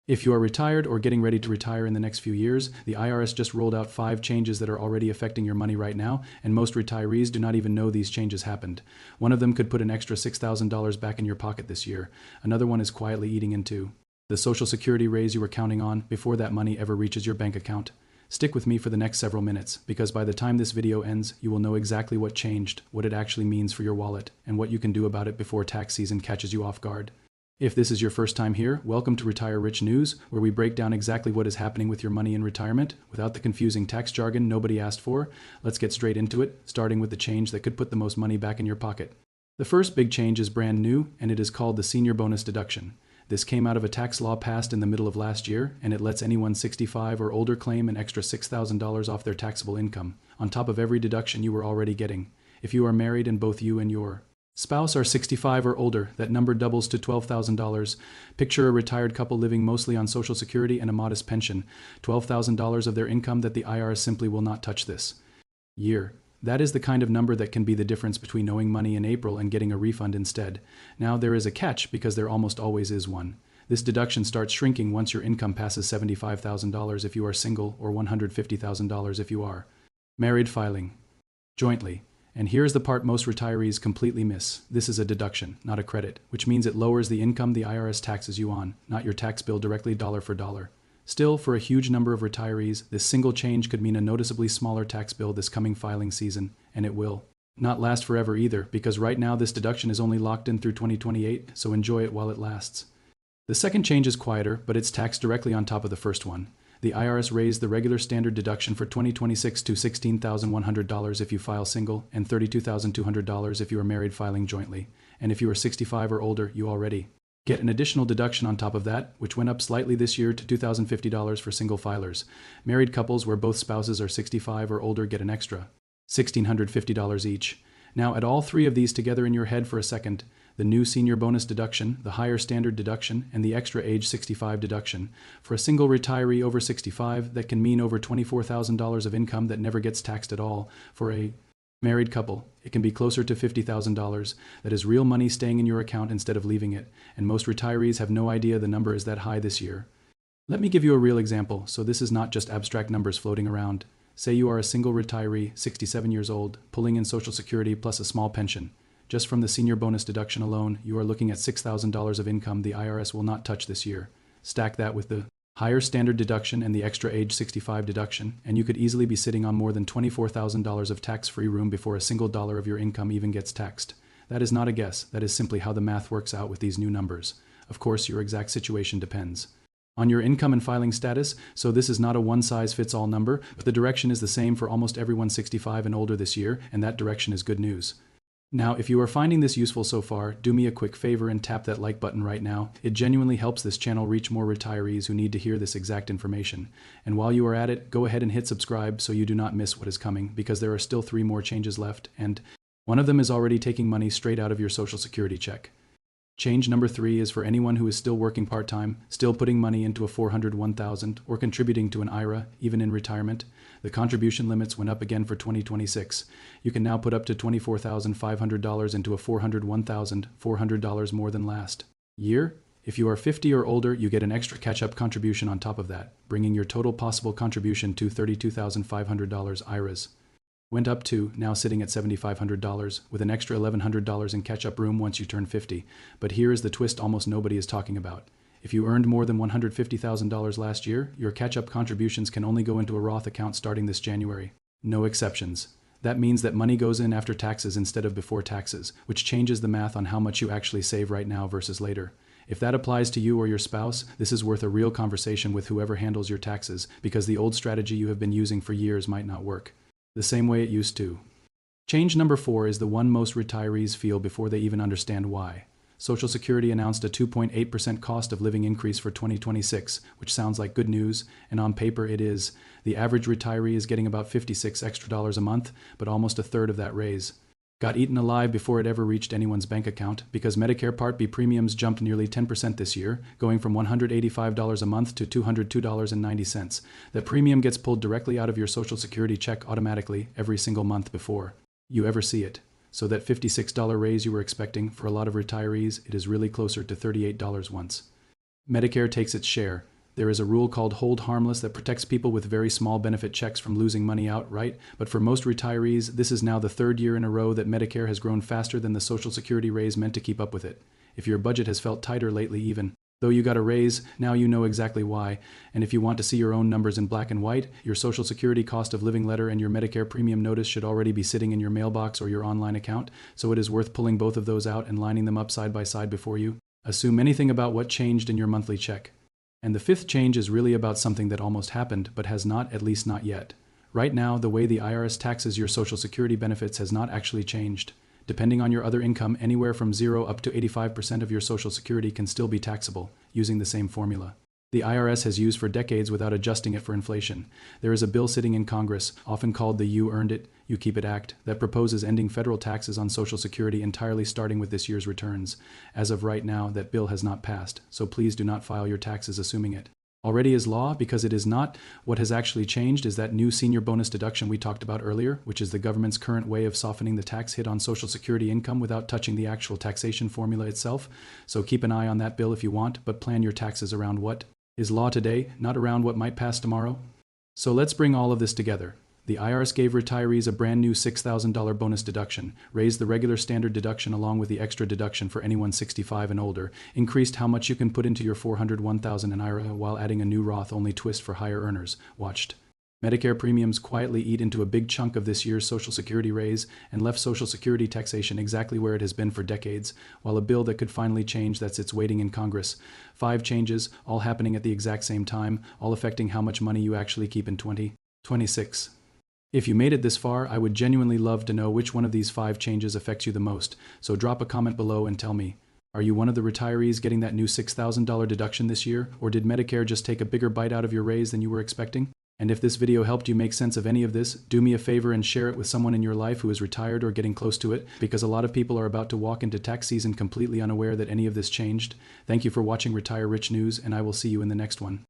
If you are retired or getting ready to retire in the next few years, the IRS just rolled out 5 changes that are already affecting your money right now, and most retirees do not even know these changes happened. One of them could put an extra $6,000 back in your pocket this year. Another one is quietly eating into the Social Security raise you were counting on before that money ever reaches your bank account. Stick with me for the next several minutes, because by the time this video ends, you will know exactly what changed, what it actually means for your wallet, and what you can do about it before tax season catches you off guard. If this is your first time here, welcome to Retire Rich News, where we break down exactly what is happening with your money in retirement, without the confusing tax jargon nobody asked for. Let's get straight into it, starting with the change that could put the most money back in your pocket. The first big change is brand new, and it is called the Senior Bonus Deduction. This came out of a tax law passed in the middle of last year, and it lets anyone 65 or older claim an extra $6,000 off their taxable income, on top of every deduction you were already getting. If you are married and both you and your spouse are 65 or older, that number doubles to $12,000. Picture a retired couple living mostly on Social Security and a modest pension, $12,000 of their income that the IRS simply will not touch this year. That is the kind of number that can be the difference between owing money in April and getting a refund instead. Now there is a catch, because there almost always is one. This deduction starts shrinking once your income passes $75,000 if you are single, or $150,000 if you are married filing jointly. And here's the part most retirees completely miss. This is a deduction, not a credit, which means it lowers the income the IRS taxes you on, not your tax bill directly dollar for dollar. Still, for a huge number of retirees, this single change could mean a noticeably smaller tax bill this coming filing season, and it will not last forever either, because right now this deduction is only locked in through 2028, so enjoy it while it lasts. The second change is quieter, but it's taxed directly on top of the first one. The IRS raised the regular standard deduction for 2026 to $16,100 if you file single, and $32,200 if you are married filing jointly. And if you are 65 or older, you already get an additional deduction on top of that, which went up slightly this year to $2,050 for single filers. Married couples where both spouses are 65 or older get an extra $1,650 each. Now add all 3 of these together in your head for a second. The new Senior Bonus Deduction, the higher standard deduction, and the extra age 65 deduction. For a single retiree over 65, that can mean over $24,000 of income that never gets taxed at all. For a married couple, it can be closer to $50,000. That is real money staying in your account instead of leaving it, and most retirees have no idea the number is that high this year. Let me give you a real example, so this is not just abstract numbers floating around. Say you are a single retiree, 67 years old, pulling in Social Security plus a small pension. Just from the Senior Bonus Deduction alone, you are looking at $6,000 of income the IRS will not touch this year. Stack that with the higher standard deduction and the extra age 65 deduction, and you could easily be sitting on more than $24,000 of tax-free room before a single dollar of your income even gets taxed. That is not a guess, that is simply how the math works out with these new numbers. Of course, your exact situation depends on your income and filing status, so this is not a one-size-fits-all number, but the direction is the same for almost everyone 65 and older this year, and that direction is good news. Now, if you are finding this useful so far, do me a quick favor and tap that like button right now. It genuinely helps this channel reach more retirees who need to hear this exact information. And while you are at it, go ahead and hit subscribe so you do not miss what is coming, because there are still 3 more changes left, and one of them is already taking money straight out of your Social Security check. Change number 3 is for anyone who is still working part-time, still putting money into a 401(k), or contributing to an IRA, even in retirement. The contribution limits went up again for 2026. You can now put up to $24,500 into a 401(k), $400 more than last year. If you are 50 or older, you get an extra catch-up contribution on top of that, bringing your total possible contribution to $32,500. IRAs went up to, now sitting at $7,500, with an extra $1,100 in catch-up room once you turn 50. But here is the twist almost nobody is talking about. If you earned more than $150,000 last year, your catch-up contributions can only go into a Roth account starting this January. No exceptions. That means that money goes in after taxes instead of before taxes, which changes the math on how much you actually save right now versus later. If that applies to you or your spouse, this is worth a real conversation with whoever handles your taxes, because the old strategy you have been using for years might not work the same way it used to. Change number 4 is the one most retirees feel before they even understand why. Social Security announced a 2.8% cost of living increase for 2026, which sounds like good news, and on paper it is. The average retiree is getting about $56 extra a month, but almost a third of that raise got eaten alive before it ever reached anyone's bank account, because Medicare Part B premiums jumped nearly 10% this year, going from $185 a month to $202.90. That premium gets pulled directly out of your Social Security check automatically every single month before you ever see it. So that $56 raise you were expecting, for a lot of retirees, it is really closer to $38 once Medicare takes its share. There is a rule called hold harmless that protects people with very small benefit checks from losing money outright, but for most retirees, this is now the third year in a row that Medicare has grown faster than the Social Security raise meant to keep up with it. If your budget has felt tighter lately even, though you got a raise, now you know exactly why, and if you want to see your own numbers in black and white, your Social Security cost of living letter and your Medicare premium notice should already be sitting in your mailbox or your online account, so it is worth pulling both of those out and lining them up side by side before you assume anything about what changed in your monthly check. And the fifth change is really about something that almost happened, but has not, at least not yet. Right now, the way the IRS taxes your Social Security benefits has not actually changed. Depending on your other income, anywhere from 0 up to 85% of your Social Security can still be taxable, using the same formula. The IRS has used for decades without adjusting it for inflation. There is a bill sitting in Congress, often called the You Earned It, You Keep It Act, that proposes ending federal taxes on Social Security entirely starting with this year's returns. As of right now, that bill has not passed, so please do not file your taxes assuming it already is law, because it is not. What has actually changed is that new Senior Bonus Deduction we talked about earlier, which is the government's current way of softening the tax hit on Social Security income without touching the actual taxation formula itself. So keep an eye on that bill if you want, but plan your taxes around what is law today, not around what might pass tomorrow. So let's bring all of this together. The IRS gave retirees a brand new $6,000 bonus deduction, raised the regular standard deduction along with the extra deduction for anyone 65 and older, increased how much you can put into your $401,000 in IRA while adding a new Roth-only twist for higher earners. Watched Medicare premiums quietly eat into a big chunk of this year's Social Security raise and left Social Security taxation exactly where it has been for decades, while a bill that could finally change that sits waiting in Congress. 5 changes, all happening at the exact same time, all affecting how much money you actually keep in 2026. If you made it this far, I would genuinely love to know which one of these 5 changes affects you the most, so drop a comment below and tell me. Are you one of the retirees getting that new $6,000 deduction this year, or did Medicare just take a bigger bite out of your raise than you were expecting? And if this video helped you make sense of any of this, do me a favor and share it with someone in your life who is retired or getting close to it, because a lot of people are about to walk into tax season completely unaware that any of this changed. Thank you for watching Retire Rich News, and I will see you in the next one.